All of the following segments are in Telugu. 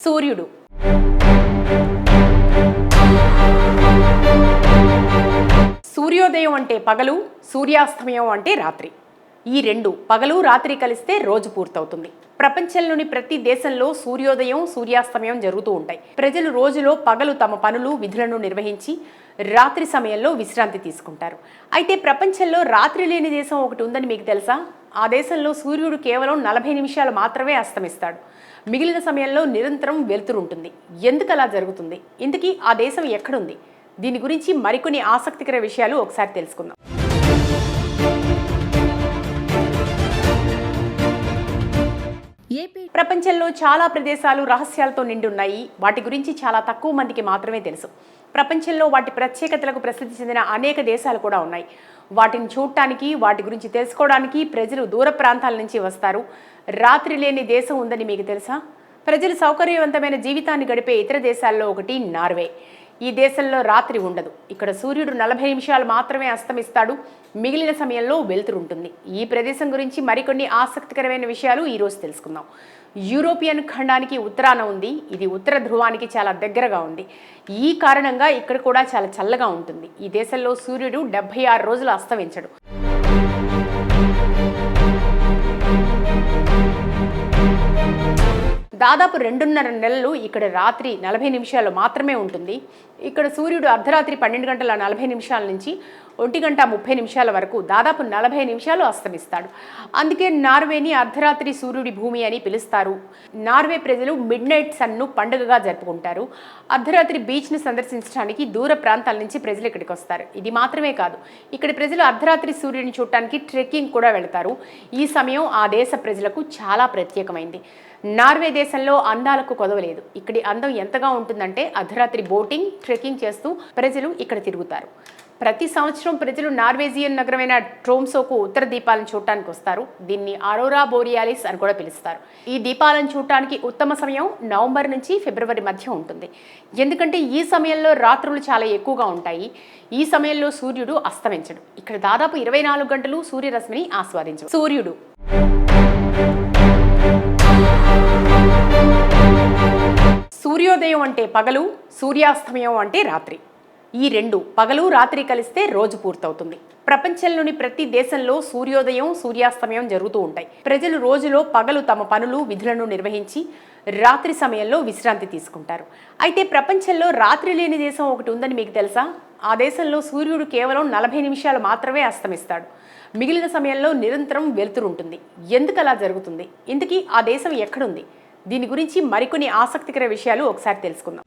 సూర్యుడు. సూర్యోదయం అంటే పగలు, సూర్యాస్తమయం అంటే రాత్రి. ఈ రెండు పగలు రాత్రి కలిస్తే రోజు పూర్తవుతుంది. ప్రపంచంలోని ప్రతి దేశంలో సూర్యోదయం, సూర్యాస్తమయం జరుగుతూ ఉంటాయి. ప్రజలు రోజులో పగలు తమ పనులు, విధులను నిర్వహించి రాత్రి సమయంలో విశ్రాంతి తీసుకుంటారు. అయితే ప్రపంచంలో రాత్రి లేని దేశం ఒకటి ఉందని మీకు తెలుసా? ఆ దేశంలో సూర్యుడు కేవలం 40 నిమిషాలు మాత్రమే అస్తమిస్తాడు. మిగిలిన సమయంలో నిరంతరం వెలుతురుంటుంది. ఎందుకు అలా జరుగుతుంది? ఇంతకీ ఆ దేశం ఎక్కడుంది? దీని గురించి మరికొన్ని ఆసక్తికర విషయాలు ఒకసారి తెలుసుకుందాం. ప్రపంచంలో చాలా ప్రదేశాలు రహస్యాలతో నిండి ఉన్నాయి. వాటి గురించి చాలా తక్కువ మందికి మాత్రమే తెలుసు. ప్రపంచంలో వాటి ప్రత్యేకతలకు ప్రసిద్ధి చెందిన అనేక దేశాలు కూడా ఉన్నాయి. వాటిని చూడటానికి, వాటి గురించి తెలుసుకోవడానికి ప్రజలు దూర ప్రాంతాల నుంచి వస్తారు. రాత్రి లేని దేశం ఉందని మీకు తెలుసా? ప్రజలు సౌకర్యవంతమైన జీవితాన్ని గడిపే ఇతర దేశాల్లో ఒకటి నార్వే. ఈ దేశంలో రాత్రి ఉండదు. ఇక్కడ సూర్యుడు 40 నిమిషాలు మాత్రమే అస్తమిస్తాడు. మిగిలిన సమయంలో వెలుతురుంటుంది. ఈ ప్రదేశం గురించి మరికొన్ని ఆసక్తికరమైన విషయాలు ఈరోజు తెలుసుకుందాం. యూరోపియన్ ఖండానికి ఉత్తరాన ఉంది. ఇది ఉత్తర ధ్రువానికి చాలా దగ్గరగా ఉంది. ఈ కారణంగా ఇక్కడ కూడా చాలా చల్లగా ఉంటుంది. ఈ దేశంలో సూర్యుడు 76 రోజులు అస్తమించడు. దాదాపు 2.5 నెలలు ఇక్కడ రాత్రి 40 నిమిషాలు మాత్రమే ఉంటుంది. ఇక్కడ సూర్యుడు అర్ధరాత్రి 12 గంటల 40 నిమిషాల నుంచి 1 గంట 30 నిమిషాల వరకు దాదాపు 40 నిమిషాలు అస్తమిస్తాడు. అందుకే నార్వేని అర్ధరాత్రి సూర్యుడి భూమి అని పిలుస్తారు. నార్వే ప్రజలు మిడ్ నైట్ సన్ను పండుగగా జరుపుకుంటారు. అర్ధరాత్రి బీచ్ను సందర్శించడానికి దూర ప్రాంతాల నుంచి ప్రజలు ఇక్కడికి వస్తారు. ఇది మాత్రమే కాదు, ఇక్కడి ప్రజలు అర్ధరాత్రి సూర్యుడిని చూడటానికి ట్రెక్కింగ్ కూడా వెళతారు. ఈ సమయం ఆ దేశ ప్రజలకు చాలా ప్రత్యేకమైంది. నార్వే దేశంలో అందాలకు కొదవలేదు. ఇక్కడి అందం ఎంతగా ఉంటుందంటే అర్ధరాత్రి బోటింగ్, ట్రెక్కింగ్ చేస్తూ ప్రజలు ఇక్కడ తిరుగుతారు. ప్రతి సంవత్సరం ప్రజలు నార్వేజియన్ నగరమైన ట్రోమ్సోకు ఉత్తర దీపాలను చూడటానికి వస్తారు. దీన్ని అరోరా బోరియాలిస్ అని కూడా పిలుస్తారు. ఈ దీపాలను చూడటానికి ఉత్తమ సమయం నవంబర్ నుంచి ఫిబ్రవరి మధ్య ఉంటుంది. ఎందుకంటే ఈ సమయంలో రాత్రులు చాలా ఎక్కువగా ఉంటాయి. ఈ సమయంలో సూర్యుడు అస్తమించడు. ఇక్కడ దాదాపు 24 గంటలు సూర్యరశ్మిని ఆస్వాదించు. సూర్యుడు. సూర్యోదయం అంటే పగలు, సూర్యాస్తమయం అంటే రాత్రి. ఈ రెండు పగలు రాత్రి కలిస్తే రోజు పూర్తవుతుంది. ప్రపంచంలోని ప్రతి దేశంలో సూర్యోదయం, సూర్యాస్తమయం జరుగుతూ ఉంటాయి. ప్రజలు రోజులో పగలు తమ పనులు, విధులను నిర్వహించి రాత్రి సమయంలో విశ్రాంతి తీసుకుంటారు. అయితే ప్రపంచంలో రాత్రి లేని దేశం ఒకటి ఉందని మీకు తెలుసా? ఆ దేశంలో సూర్యుడు కేవలం 40 నిమిషాలు మాత్రమే అస్తమిస్తాడు. మిగిలిన సమయంలో నిరంతరం వెలుతురుంటుంది. ఎందుకు అలా జరుగుతుంది? ఇంతకీ ఆ దేశం ఎక్కడుంది? దీని గురించి మరికొన్ని ఆసక్తికర విషయాలు ఒకసారి తెలుసుకుందాం.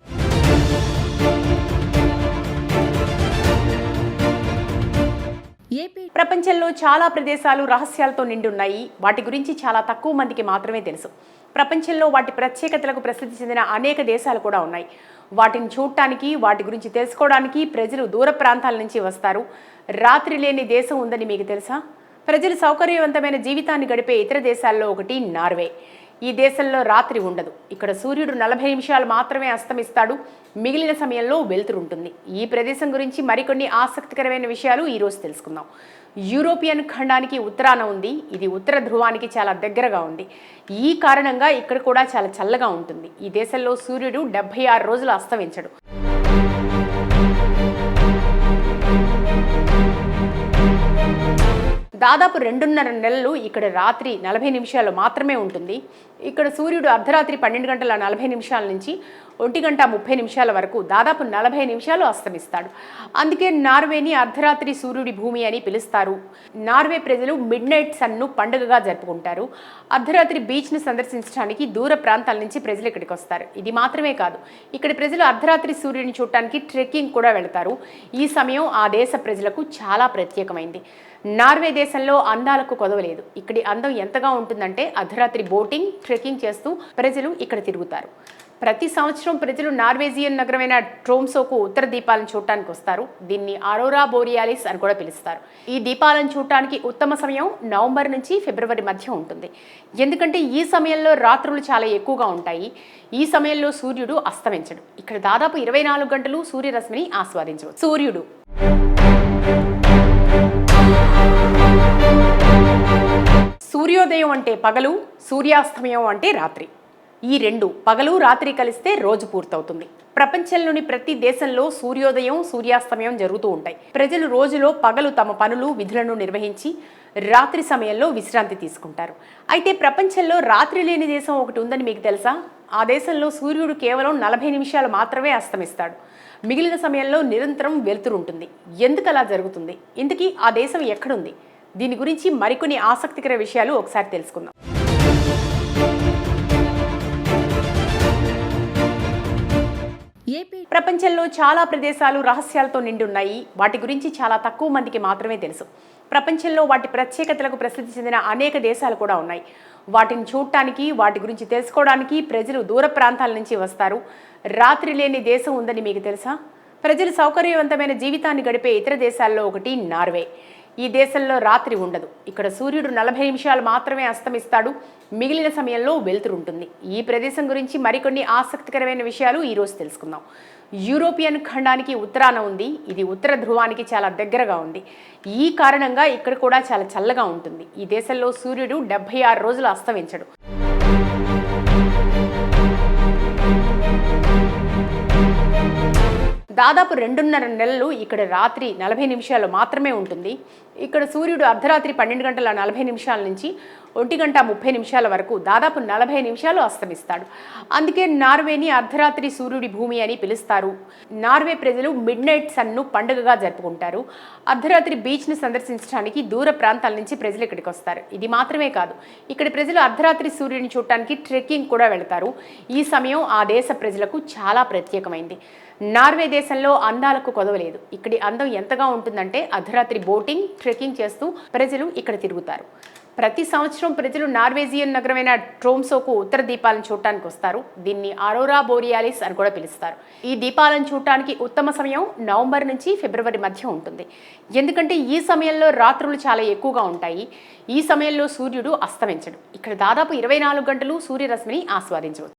ప్రపంచంలో చాలా ప్రదేశాలు రహస్యాలతో నిండి ఉన్నాయి. వాటి గురించి చాలా తక్కువ మందికి మాత్రమే తెలుసు. ప్రపంచంలో వాటి ప్రత్యేకతలకు ప్రసిద్ధి చెందిన అనేక దేశాలు కూడా ఉన్నాయి. వాటిని చూడటానికి, వాటి గురించి తెలుసుకోవడానికి ప్రజలు దూర ప్రాంతాల నుంచి వస్తారు. రాత్రి లేని దేశం ఉందని మీకు తెలుసా? ప్రజలు సౌకర్యవంతమైన జీవితాన్ని గడిపే ఇతర దేశాల్లో ఒకటి నార్వే. ఈ దేశంలో రాత్రి ఉండదు. ఇక్కడ సూర్యుడు 40 నిమిషాలు మాత్రమే అస్తమిస్తాడు. మిగిలిన సమయంలో వెలుతురుంటుంది. ఈ ప్రదేశం గురించి మరికొన్ని ఆసక్తికరమైన విషయాలు ఈరోజు తెలుసుకుందాం. యూరోపియన్ ఖండానికి ఉత్తరాన ఉంది. ఇది ఉత్తర ధ్రువానికి చాలా దగ్గరగా ఉంది. ఈ కారణంగా ఇక్కడ కూడా చాలా చల్లగా ఉంటుంది. ఈ దేశంలో సూర్యుడు 76 రోజులు అస్తమించడు. దాదాపు 2.5 నెలలు ఇక్కడ రాత్రి 40 నిమిషాలు మాత్రమే ఉంటుంది. ఇక్కడ సూర్యుడు అర్ధరాత్రి 12 గంటల 40 నిమిషాల నుంచి 1 గంట 30 నిమిషాల వరకు దాదాపు 40 నిమిషాలు అస్తమిస్తాడు. అందుకే నార్వేని అర్ధరాత్రి సూర్యుడి భూమి అని పిలుస్తారు. నార్వే ప్రజలు మిడ్ నైట్ సన్ను పండుగగా జరుపుకుంటారు. అర్ధరాత్రి బీచ్ను సందర్శించడానికి దూర ప్రాంతాల నుంచి ప్రజలు ఇక్కడికి వస్తారు. ఇది మాత్రమే కాదు, ఇక్కడి ప్రజలు అర్ధరాత్రి సూర్యుడిని చూడటానికి ట్రెక్కింగ్ కూడా వెళతారు. ఈ సమయం ఆ దేశ ప్రజలకు చాలా ప్రత్యేకమైంది. నార్వే దేశంలో అందాలకు కొదవలేదు. ఇక్కడి అందం ఎంతగా ఉంటుందంటే అర్ధరాత్రి బోటింగ్, ట్రెక్కింగ్ చేస్తూ ప్రజలు ఇక్కడ తిరుగుతారు. ప్రతి సంవత్సరం ప్రజలు నార్వేజియన్ నగరమైన ట్రోమ్సోకు ఉత్తర దీపాలను చూడటానికి వస్తారు. దీన్ని అరోరా బోరియాలిస్ అని కూడా పిలుస్తారు. ఈ దీపాలను చూడటానికి ఉత్తమ సమయం నవంబర్ నుంచి ఫిబ్రవరి మధ్య ఉంటుంది. ఎందుకంటే ఈ సమయంలో రాత్రులు చాలా ఎక్కువగా ఉంటాయి. ఈ సమయంలో సూర్యుడు అస్తమించడు. ఇక్కడ దాదాపు 24 గంటలు సూర్యరశ్మిని ఆస్వాదించవచ్చు. సూర్యుడు. సూర్యోదయం అంటే పగలు, సూర్యాస్తమయం అంటే రాత్రి. ఈ రెండు పగలు రాత్రి కలిస్తే రోజు పూర్తవుతుంది. ప్రపంచంలోని ప్రతి దేశంలో సూర్యోదయం సూర్యాస్తమయం జరుగుతూ ఉంటాయి. ప్రజలు రోజులో పగలు తమ పనులు విధులను నిర్వహించి రాత్రి సమయంలో విశ్రాంతి తీసుకుంటారు. అయితే ప్రపంచంలో రాత్రి లేని దేశం ఒకటి ఉందని మీకు తెలుసా? ఆ దేశంలో సూర్యుడు కేవలం 40 నిమిషాలు మాత్రమే అస్తమిస్తాడు. మిగిలిన సమయంలో నిరంతరం వెలుతురుంటుంది. ఎందుకు అలా జరుగుతుంది? ఇంతకీ ఆ దేశం ఎక్కడుంది? దీని గురించి మరికొన్ని ఆసక్తికర విషయాలు ఒకసారి తెలుసుకుందాం. ప్రపంచంలో చాలా ప్రదేశాలు రహస్యాలతో నిండి ఉన్నాయి. వాటి గురించి చాలా తక్కువ మందికి మాత్రమే తెలుసు. ప్రపంచంలో వాటి ప్రత్యేకతలకు ప్రసిద్ధి చెందిన అనేక దేశాలు కూడా ఉన్నాయి. వాటిని చూడటానికి, వాటి గురించి తెలుసుకోవడానికి ప్రజలు దూర ప్రాంతాల నుంచి వస్తారు. రాత్రి లేని దేశం ఉందని మీకు తెలుసా? ప్రజలు సౌకర్యవంతమైన జీవితాన్ని గడిపే ఇతర దేశాల్లో ఒకటి నార్వే. ఈ దేశంలో రాత్రి ఉండదు. ఇక్కడ సూర్యుడు 40 నిమిషాలు మాత్రమే అస్తమిస్తాడు. మిగిలిన సమయంలో వెలుతురు ఉంటుంది. ఈ ప్రదేశం గురించి మరికొన్ని ఆసక్తికరమైన విషయాలు ఈరోజు తెలుసుకుందాం. యూరోపియన్ ఖండానికి ఉత్తరాన ఉంది. ఇది ఉత్తర ధ్రువానికి చాలా దగ్గరగా ఉంది. ఈ కారణంగా ఇక్కడ కూడా చాలా చల్లగా ఉంటుంది. ఈ దేశంలో సూర్యుడు 76 రోజులు అస్తమించడు. దాదాపు 2.5 నెలలు ఇక్కడ రాత్రి 40 నిమిషాలు మాత్రమే ఉంటుంది. ఇక్కడ సూర్యుడు అర్ధరాత్రి 12:40 నుంచి 1:30 వరకు దాదాపు 40 నిమిషాలు అస్తమిస్తాడు. అందుకే నార్వేని అర్ధరాత్రి సూర్యుడి భూమి అని పిలుస్తారు. నార్వే ప్రజలు మిడ్ నైట్ సన్ను పండుగగా జరుపుకుంటారు. అర్ధరాత్రి బీచ్ను సందర్శించడానికి దూర ప్రాంతాల నుంచి ప్రజలు ఇక్కడికి వస్తారు. ఇది మాత్రమే కాదు, ఇక్కడ ప్రజలు అర్ధరాత్రి సూర్యుడిని చూడటానికి ట్రెక్కింగ్ కూడా వెళతారు. ఈ సమయం ఆ దేశ ప్రజలకు చాలా ప్రత్యేకమైంది. నార్వే దేశంలో అందాలకు కొదవలేదు. ఇక్కడి అందం ఎంతగా ఉంటుందంటే అర్ధరాత్రి బోటింగ్, ట్రెక్కింగ్ చేస్తూ ప్రజలు ఇక్కడ తిరుగుతారు. ప్రతి సంవత్సరం ప్రజలు నార్వేజియన్ నగరమైన ట్రోమ్సోకు ఉత్తర దీపాలను చూడటానికి వస్తారు. దీన్ని అరోరా బోరియాలిస్ అని కూడా పిలుస్తారు. ఈ దీపాలను చూడటానికి ఉత్తమ సమయం నవంబర్ నుంచి ఫిబ్రవరి మధ్య ఉంటుంది. ఎందుకంటే ఈ సమయంలో రాత్రులు చాలా ఎక్కువగా ఉంటాయి. ఈ సమయంలో సూర్యుడు అస్తమించడు. ఇక్కడ దాదాపు 24 గంటలు సూర్యరశ్మిని ఆస్వాదించవచ్చు.